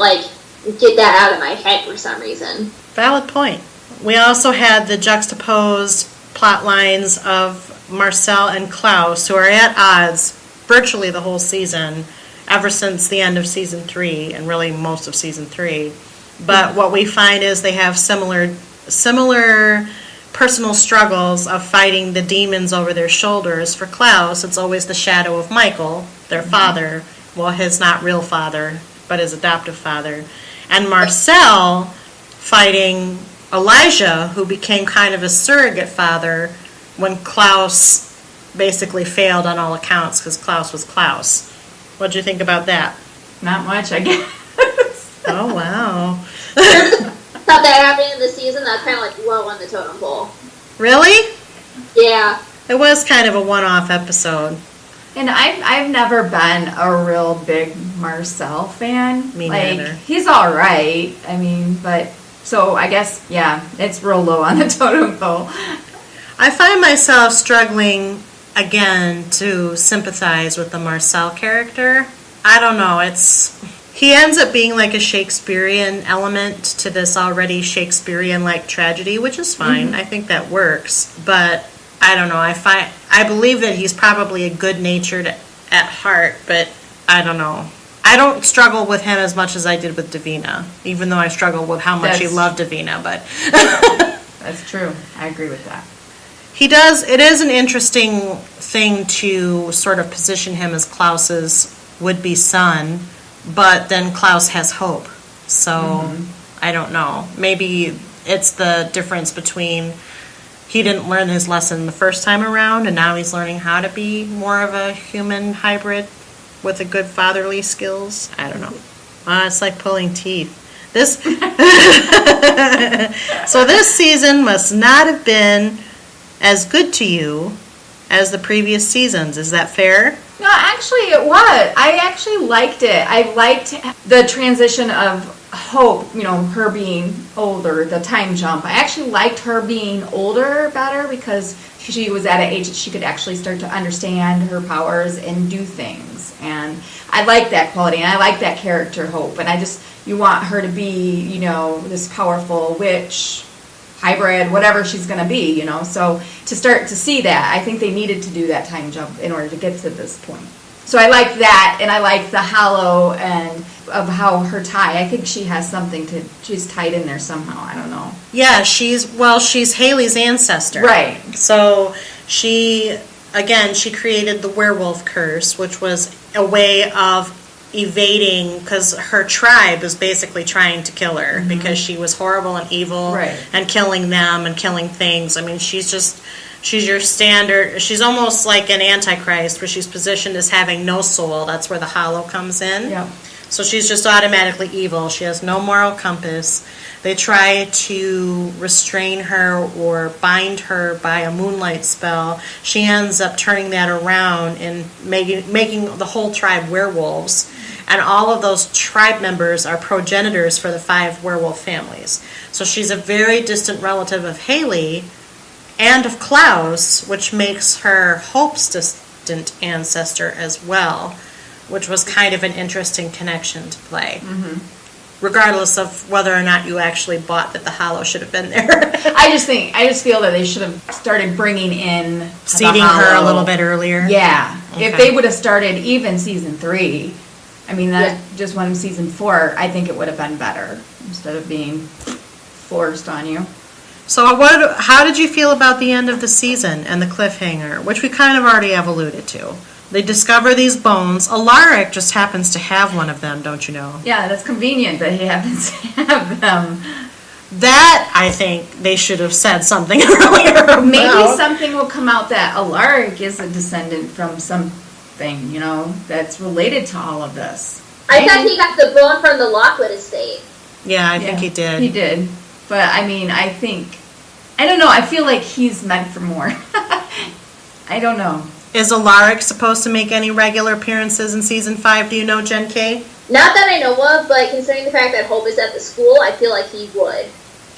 get that out of my head for some reason. Valid point. We also had the juxtaposed plot lines of Marcel and Klaus, who are at odds virtually the whole season, ever since the end of season 3, and really most of season 3. But what we find is they have similar personal struggles of fighting the demons over their shoulders. For Klaus, it's always the shadow of Michael, their father. Well, his not real father, but his adoptive father. And Marcel fighting Elijah, who became kind of a surrogate father when Klaus basically failed on all accounts because Klaus was Klaus. What'd you think about that? Not much, I guess. Oh, wow. Thought that happened in the season. That's kind of low on the totem pole. Really? Yeah. It was kind of a one-off episode. And I've never been a real big Marcel fan. Me neither. He's all right. I mean, but so I guess it's real low on the totem pole. I find myself struggling again to sympathize with the Marcel character. I don't know. He ends up being a Shakespearean element to this already Shakespearean-like tragedy, which is fine. I think that works. But I don't know. I believe that he's probably a good-natured at heart, but I don't know. I don't struggle with him as much as I did with Davina, even though I struggle with how much he loved Davina. But that's true. I agree with that. It is an interesting thing to sort of position him as Klaus's would-be son, but then Klaus has hope. So, I don't know. Maybe it's the difference between he didn't learn his lesson the first time around, and now he's learning how to be more of a human hybrid with a good fatherly skills. I don't know. It's like pulling teeth. So this season must not have been as good to you as the previous seasons. Is that fair? No, actually it was. I actually liked it. I liked the transition of Hope, her being older, the time jump. I actually liked her being older better because she was at an age that she could actually start to understand her powers and do things. And I like that quality, and I like that character, Hope. And you want her to be, this powerful witch, hybrid, whatever she's going to be, So to start to see that, I think they needed to do that time jump in order to get to this point. So I like that, and I like the hollow and of how her tie. I think she has something she's tied in there somehow. I don't know. Yeah, she's Hayley's ancestor. Right. So she created the werewolf curse, which was a way of evading, because her tribe was basically trying to kill her because she was horrible and evil and killing them and killing things. I mean, she's your standard. She's almost like an antichrist, where she's positioned as having no soul. That's where the hollow comes in. Yeah. So she's just automatically evil. She has no moral compass. They try to restrain her or bind her by a moonlight spell. She ends up turning that around and making the whole tribe werewolves. and all of those tribe members are progenitors for the 5 werewolf families. So she's a very distant relative of Hayley and of Klaus, which makes her Hope's distant ancestor as well, which was kind of an interesting connection to play. Regardless of whether or not you actually bought that the hollow should have been there. I just feel that they should have started bringing in Seeding her a little bit earlier. Yeah. Okay. If they would have started even season 3, I mean, that just went in season 4, I think it would have been better instead of being forced on you. So how did you feel about the end of the season and the cliffhanger, which we kind of already have alluded to? They discover these bones. Alaric just happens to have one of them, don't you know? Yeah, that's convenient that he happens to have them. That, I think, they should have said something earlier about. Maybe something will come out that Alaric is a descendant from something, that's related to all of this. I thought he got the bone from the Lockwood estate. Yeah, I think he did. He did. But, I mean, I don't know, I feel like he's meant for more. I don't know. Is Alaric supposed to make any regular appearances in season 5? Do you know, Jen K? Not that I know of, but considering the fact that Hope is at the school, I feel like he would.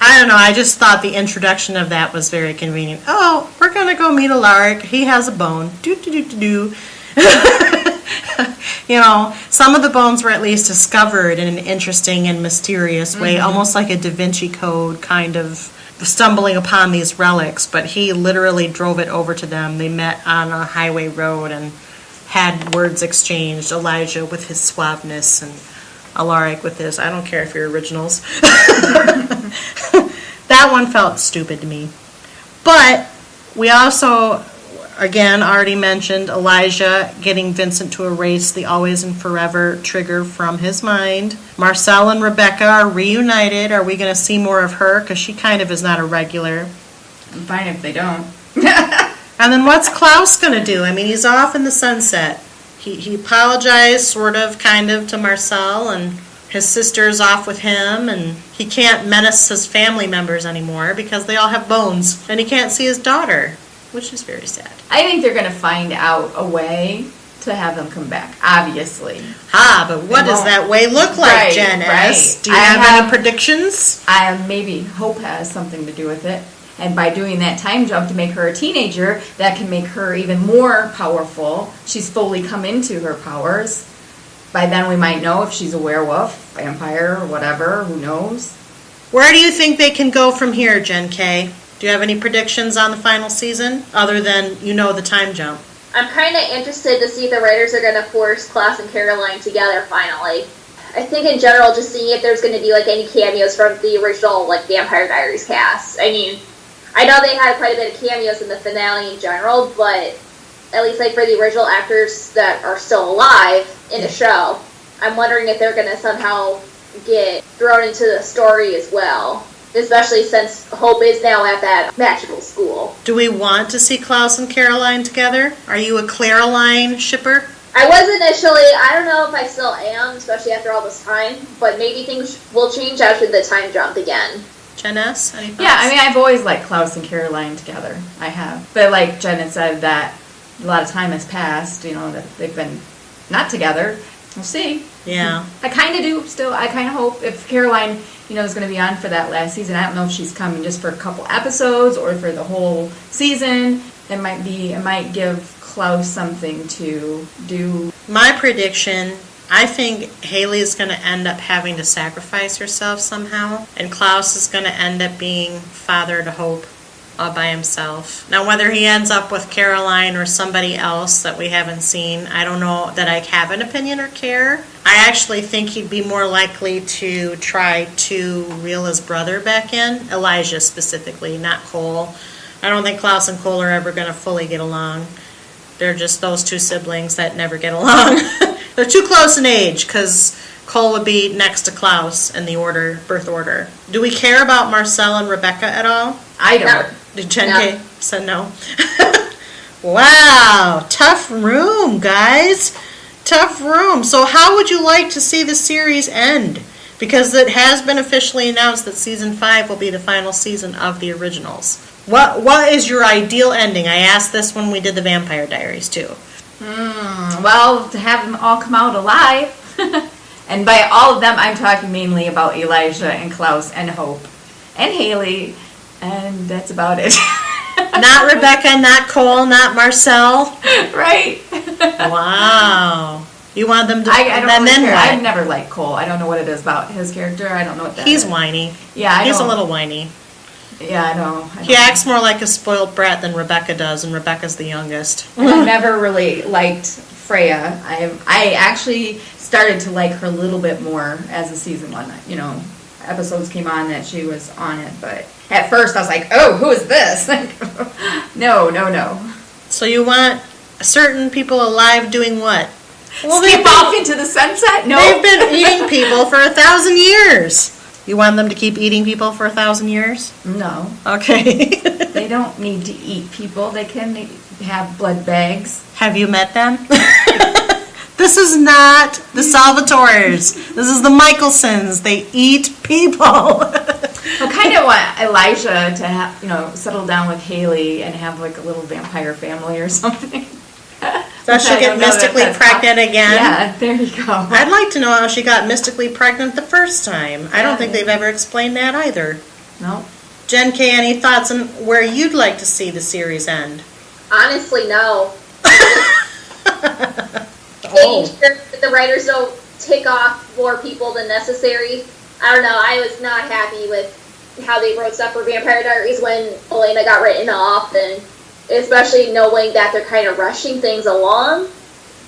I don't know. I just thought the introduction of that was very convenient. Oh, we're going to go meet Alaric. He has a bone. Do-do-do-do-do. Some of the bones were at least discovered in an interesting and mysterious way, almost like a Da Vinci Code kind of stumbling upon these relics, but he literally drove it over to them. They met on a highway road and had words exchanged. Elijah with his suaveness and Alaric with his, I don't care if you're originals. That one felt stupid to me. But we also, again, already mentioned Elijah getting Vincent to erase the always and forever trigger from his mind. Marcel and Rebecca are reunited. Are we going to see more of her? Because she kind of is not a regular. I'm fine if they don't. And then what's Klaus going to do? I mean, he's off in the sunset. He apologized sort of, kind of, to Marcel, and his sister's off with him, and he can't menace his family members anymore because they all have bones, and he can't see his daughter, which is very sad. I think they're going to find out a way to have them come back, obviously. But what does that way look like, Right, Jen S? right. Do you have any predictions? Maybe Hope has something to do with it. And by doing that time jump to make her a teenager, that can make her even more powerful. She's fully come into her powers. By then we might know if she's a werewolf, vampire, or whatever, who knows. Where do you think they can go from here, Jen K? Do you have any predictions on the final season, other than the time jump? I'm kind of interested to see if the writers are going to force Klaus and Caroline together finally. I think in general, just seeing if there's going to be any cameos from the original Vampire Diaries cast. I mean, I know they had quite a bit of cameos in the finale in general, but at least for the original actors that are still alive in the show, I'm wondering if they're going to somehow get thrown into the story as well. Especially since Hope is now at that magical school. Do we want to see Klaus and Caroline together? Are you a Caroline shipper? I was initially. I don't know if I still am, especially after all this time, but maybe things will change after the time jump again. Jen S, any thoughts? Yeah, I mean, I've always liked Klaus and Caroline together. I have. But like Jen had said, that a lot of time has passed, that they've been not together. We'll see. Yeah. I kind of do still. I kind of hope if Caroline, is going to be on for that last season. I don't know if she's coming just for a couple episodes or for the whole season. It might give Klaus something to do. My prediction, I think Hayley is going to end up having to sacrifice herself somehow, and Klaus is going to end up being father to Hope all by himself. Now, whether he ends up with Caroline or somebody else that we haven't seen, I don't know that I have an opinion or care. I actually think he'd be more likely to try to reel his brother back in, Elijah specifically, not Cole. I don't think Klaus and Cole are ever going to fully get along. They're just those two siblings that never get along. They're too close in age, because Cole would be next to Klaus in the birth order. Do we care about Marcel and Rebecca at all? I don't. Did Jen K said no? Wow, tough room, guys. Tough room. So how would you like to see the series end? Because it has been officially announced that season 5 will be the final season of the originals. What is your ideal ending? I asked this when we did the Vampire Diaries too. Well, to have them all come out alive. And by all of them, I'm talking mainly about Elijah and Klaus and Hope and Hayley, and that's about it. Not Rebecca, not Cole, not Marcel. Right. Wow. You want them to... I don't and really then care. what? I've never liked Cole. I don't know what it is about his character. I don't know what that He's is. whiny. Yeah, He's a know. little whiny. Yeah, I know. He acts more like a spoiled brat than Rebecca does, and Rebecca's the youngest. And I never really liked Freya. I actually started to like her a little bit more as the season went. You know, episodes came on that she was on it, but at first I was like, oh, who is this? No. So you want certain people alive doing what? Well, Skip off into the sunset? No. They've been eating people for 1,000 years. You want them to keep eating people for 1,000 years? No. Okay. They don't need to eat people. They can have blood bags. Have you met them? This is not the Salvatores. This is the Mikaelsons. They eat people. I kind of want Elijah to have, settle down with Hayley and have like a little vampire family or something. So she'll get mystically pregnant again? Yeah, there you go. I'd like to know how she got mystically pregnant the first time. I don't think they've ever explained that either. No. Jen K., any thoughts on where you'd like to see the series end? Honestly, no. Oh. The writers don't take off more people than necessary. I don't know. I was not happy with how they wrote stuff for Vampire Diaries when Elena got written off, and especially knowing that they're kind of rushing things along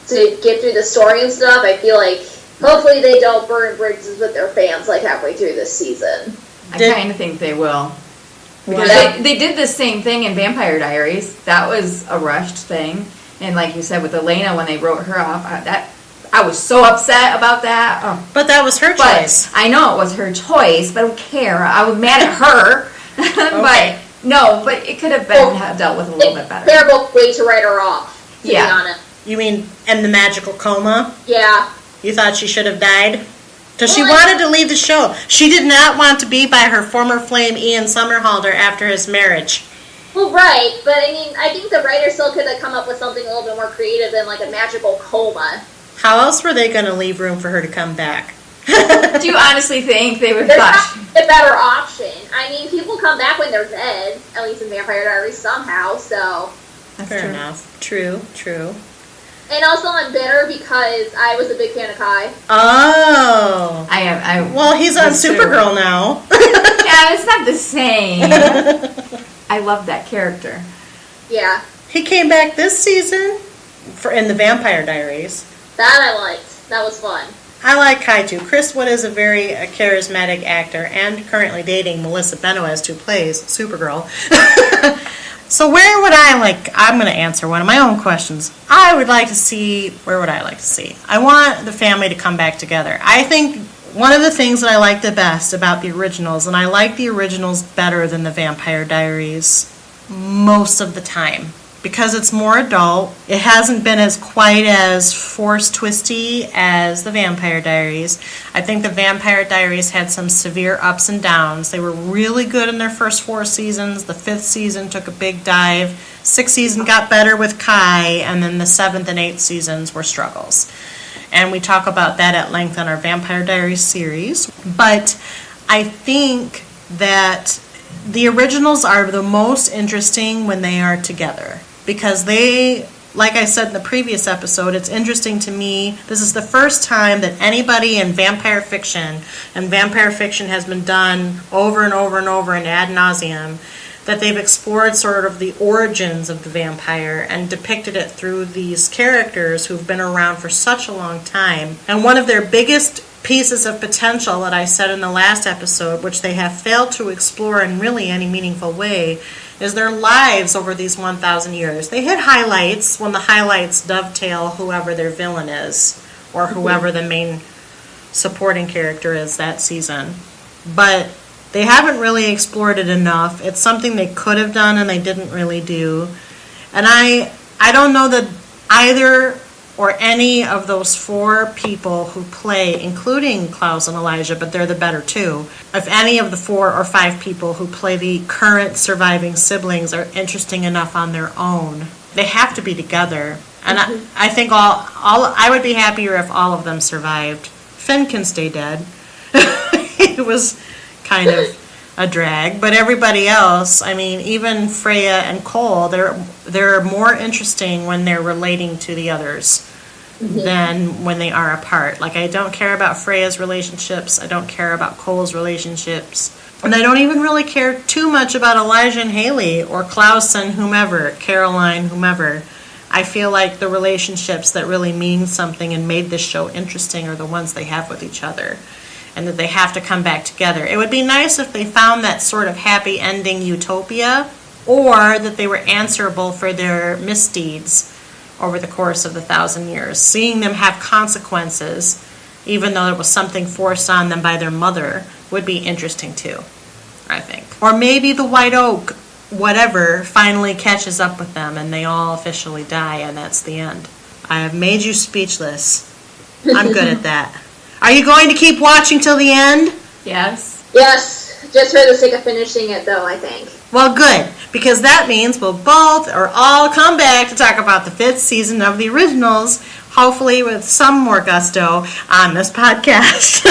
to get through the story and stuff. I feel like hopefully they don't burn bridges with their fans like halfway through this season. I kind of think they will. Because they did the same thing in Vampire Diaries. That was a rushed thing. And like you said, with Elena, when they wrote her off, I was so upset about that. Oh. But that was her choice. I know it was her choice, but I don't care. I was mad at her. Okay. But it could have been dealt with a little bit better. Terrible way to write her off, to be honest. You mean in the magical coma? Yeah. You thought she should have died? Because she wanted to leave the show. She did not want to be by her former flame, Ian Somerhalder, after his marriage. Well, right, but I mean, I think the writers still could have come up with something a little bit more creative than like a magical coma. How else were they going to leave room for her to come back? Do you honestly think they would There's flash? not a better option. I mean, people come back when they're dead, at least in Vampire Diaries somehow, so. Fair enough. True. And also I'm bitter because I was a big fan of Kai. Oh. I am. Well, he's on Supergirl now. Yeah, it's not the same. I love that character. Yeah. He came back this season in the Vampire Diaries. That I liked. That was fun. I like Kai too. Chris Wood is a very charismatic actor and currently dating Melissa Benoist, who plays Supergirl. So where would I like... I'm going to answer one of my own questions. I would like to see... Where would I like to see? I want the family to come back together. I think one of the things that I like the best about the originals, and I like the originals better than the Vampire Diaries most of the time, because it's more adult. It hasn't been as quite as force-twisty as the Vampire Diaries. I think the Vampire Diaries had some severe ups and downs. They were really good in their first 4 seasons. The 5th season took a big dive. 6th season got better with Kai, and then the 7th and 8th seasons were struggles. And we talk about that at length on our Vampire Diaries series. But I think that the originals are the most interesting when they are together. Because they, like I said in the previous episode, it's interesting to me, this is the first time that anybody in vampire fiction, and vampire fiction has been done over and over and over and ad nauseum, that they've explored sort of the origins of the vampire and depicted it through these characters who've been around for such a long time. And one of their biggest pieces of potential that I said in the last episode, which they have failed to explore in really any meaningful way, is their lives over these 1,000 years. They hit highlights when the highlights dovetail whoever their villain is or whoever the main supporting character is that season. But they haven't really explored it enough. It's something they could have done and they didn't really do. And I don't know that either or any of those 4 people who play, including Klaus and Elijah, but they're the better 2, if any of the 4 or 5 people who play the current surviving siblings are interesting enough on their own. They have to be together. And I think all I would be happier if all of them survived. Finn can stay dead. It was kind of a drag, but everybody else, I mean, even Freya and Cole, they're more interesting when they're relating to the others than when they are apart. Like, I don't care about Freya's relationships, I don't care about Cole's relationships, and I don't even really care too much about Elijah and Hayley or Klaus and whomever, Caroline, whomever. I feel like the relationships that really mean something and made this show interesting are the ones they have with each other, and that they have to come back together. It would be nice if they found that sort of happy ending utopia, or that they were answerable for their misdeeds over the course of the 1,000 years. Seeing them have consequences, even though it was something forced on them by their mother, would be interesting too, I think. Or maybe the White Oak, whatever, finally catches up with them and they all officially die, and that's the end. I have made you speechless. I'm good at that. Are you going to keep watching till the end? Yes. Yes, just for the sake of finishing it, though, I think. Well, good, because that means we'll both or all come back to talk about the 5th season of the originals, hopefully with some more gusto on this podcast.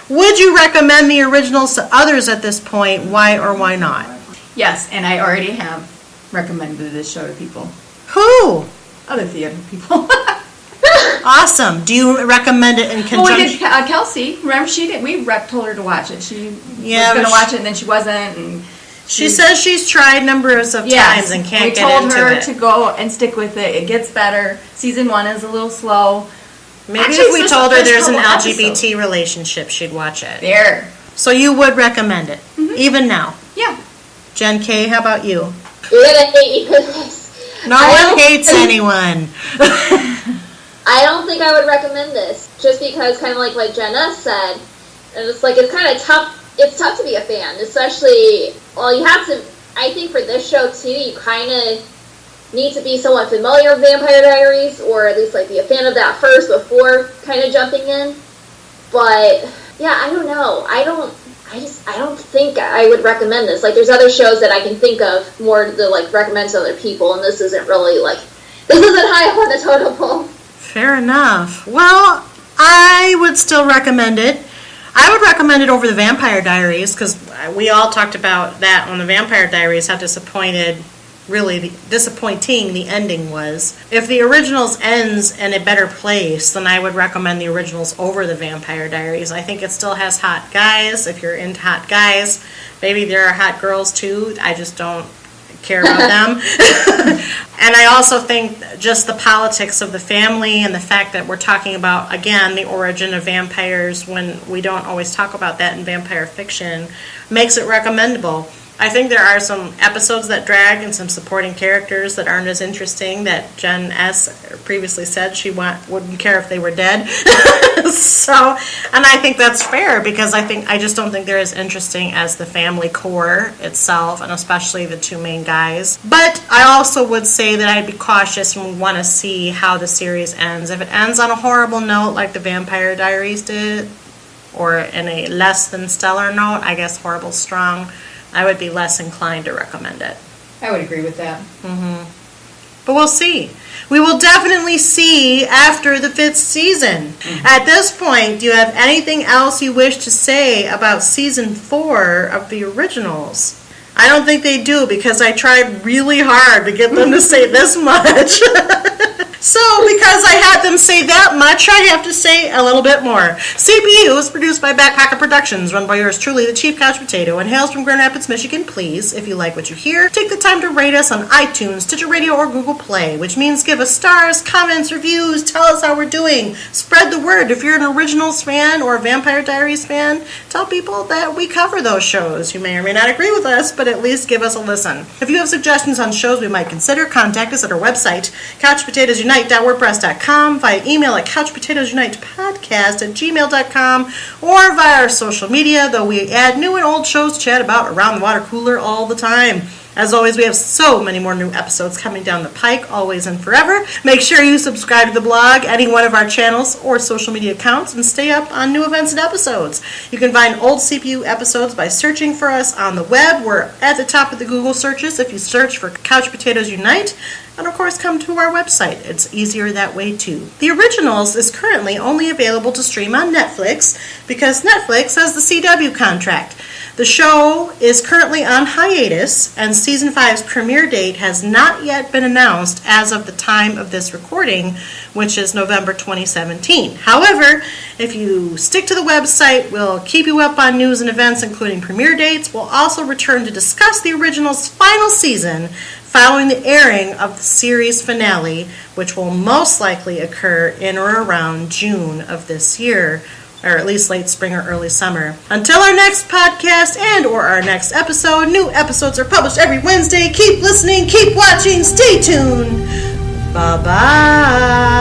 Would you recommend the originals to others at this point? Why or why not? Yes, and I already have recommended this show to people. Who? Other theater people. Awesome. Do you recommend it in Well, we conjunction? did, Kelsey, remember she did, we told her to watch it. She was Yeah, going but to watch it and then she wasn't. And She says she's tried numbers of times and can't get into it. we told her to go and stick with it. It gets better. Season 1 is a little slow. Maybe Actually, if we there's told her there's an couple LGBT episodes. relationship, she'd watch it. There. So you would recommend it, even now. Yeah. Jen K, how about you? You're gonna hate me for this. No one hates anyone. I don't think I would recommend this, just because, kind of like Jenna said, and it's like, it's kind of tough. It's tough to be a fan, especially, well, you have to, I think for this show too, you kind of need to be somewhat familiar with Vampire Diaries, or at least like be a fan of that first before kind of jumping in. But yeah, I don't know. I don't think I would recommend this. Like, there's other shows that I can think of more to like recommend to other people, and this isn't really like, this isn't high up on the totem pole. Fair enough. Well, I would still recommend it. I would recommend it over the Vampire Diaries, because we all talked about that on the Vampire Diaries, how disappointing the ending was. If the originals ends in a better place, then I would recommend the originals over the Vampire Diaries. I think it still has hot guys, if you're into hot guys. Maybe there are hot girls too, I just don't care about them. And I also think just the politics of the family and the fact that we're talking about, again, the origin of vampires when we don't always talk about that in vampire fiction makes it recommendable. I think there are some episodes that drag and some supporting characters that aren't as interesting, that Jenn S. previously said she wouldn't care if they were dead. So, and I think that's fair, because I just don't think they're as interesting as the family core itself, and especially the two main guys. But I also would say that I'd be cautious and want to see how the series ends. If it ends on a horrible note like the Vampire Diaries did, or in a less than stellar note, I guess horrible's strong, I would be less inclined to recommend it. I would agree with that. But we'll see. We will definitely see after the 5th season. At this point, do you have anything else you wish to say about season 4 of the originals? I don't think they do, because I tried really hard to get them to say this much. So, because I had them say that much, I have to say a little bit more. CPU is produced by Back Pocket Productions, run by yours truly, the Chief Couch Potato, and hails from Grand Rapids, Michigan. Please, if you like what you hear, take the time to rate us on iTunes, Stitcher Radio, or Google Play, which means give us stars, comments, reviews, tell us how we're doing. Spread the word. If you're an Originals fan or a Vampire Diaries fan, tell people that we cover those shows. You may or may not agree with us, but at least give us a listen. If you have suggestions on shows we might consider, contact us at our website, couchpotatoesunite.wordpress.com, via email at couchpotatoesunitepodcast@gmail.com, or via our social media, though we add new and old shows to chat about around the water cooler all the time. As always, we have so many more new episodes coming down the pike, always and forever. Make sure you subscribe to the blog, any one of our channels or social media accounts, and stay up on new events and episodes. You can find old CPU episodes by searching for us on the web. We're at the top of the Google searches if you search for Couch Potatoes Unite. And of course, come to our website. It's easier that way too. The Originals is currently only available to stream on Netflix because Netflix has the CW contract. The show is currently on hiatus, and Season 5's premiere date has not yet been announced as of the time of this recording, which is November 2017. However, if you stick to the website, we'll keep you up on news and events, including premiere dates. We'll also return to discuss the Originals' final season following the airing of the series finale, which will most likely occur in or around June of this year, or at least late spring or early summer. Until our next podcast and or our next episode, new episodes are published every Wednesday. Keep listening, keep watching, stay tuned. Bye-bye.